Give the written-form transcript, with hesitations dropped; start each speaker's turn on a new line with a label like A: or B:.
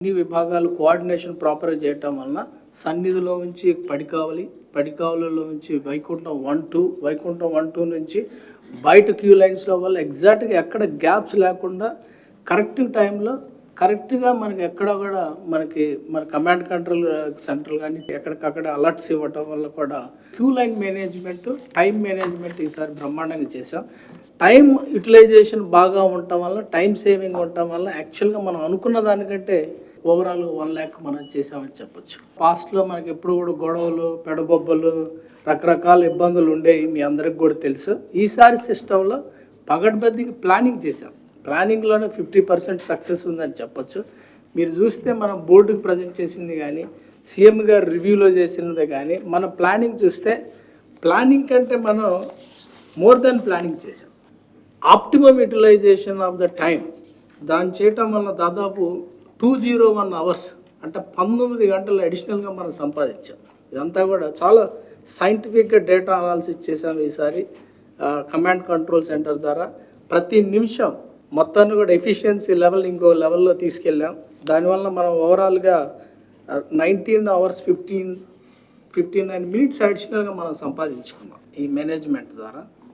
A: అన్ని విభాగాలు కోఆర్డినేషన్ ప్రాపర్గా చేయటం వలన సన్నిధిలో నుంచి పడికావులలో నుంచి వైకుంఠం 1-2, వైకుంఠం 1-2 నుంచి బయట క్యూ లైన్స్లో వల్ల ఎగ్జాక్ట్గా ఎక్కడ గ్యాప్స్ లేకుండా కరెక్ట్ టైంలో కరెక్ట్గా మనకి ఎక్కడ కూడా మన కమాండ్ కంట్రోల్ సెంటర్ కానీ ఎక్కడికక్కడ అలర్ట్స్ ఇవ్వటం వల్ల కూడా queue line management, time management ఈసారి బ్రహ్మాండంగా చేసాం. టైం యూటిలైజేషన్ బాగా ఉండటం వల్ల, టైం సేవింగ్ ఉండటం వల్ల యాక్చువల్గా మనం అనుకున్న దానికంటే ఓవరాల్ 1 lakh మనం చేసామని చెప్పొచ్చు. పాస్ట్లో మనకి ఎప్పుడు కూడా గొడవలు, పెడబొబ్బలు, రకరకాల ఇబ్బందులు ఉండేవి, మీ అందరికి కూడా తెలుసు. ఈసారి సిస్టంలో పగడ్బందీకి ప్లానింగ్ చేసాం. ప్లానింగ్లోనే 50% సక్సెస్ ఉందని చెప్పొచ్చు. మీరు చూస్తే మనం బోర్డుకి ప్రజెంట్ చేసింది కానీ, సీఎం గారు రివ్యూలో చేసినది కానీ, మన ప్లానింగ్ చూస్తే ప్లానింగ్ కంటే మనం మోర్ దెన్ ప్లానింగ్ చేసాం. Optimum utilisation of the time దాన్ని చేయటం వల్ల దాదాపు 201 hours అంటే 19 గంటలు అడిషనల్గా మనం సంపాదించాం. ఇదంతా కూడా చాలా సైంటిఫిక్గా డేటా అనాలిసిస్ చేసాం ఈసారి కమాండ్ కంట్రోల్ సెంటర్ ద్వారా. ప్రతి నిమిషం మొత్తాన్ని కూడా ఎఫిషియన్సీ లెవెల్ ఇంకో లెవెల్లో తీసుకెళ్ళాం. దానివల్ల మనం ఓవరాల్గా 19 hours 59 minutes అడిషనల్గా మనం సంపాదించుకున్నాం ఈ మేనేజ్మెంట్ ద్వారా.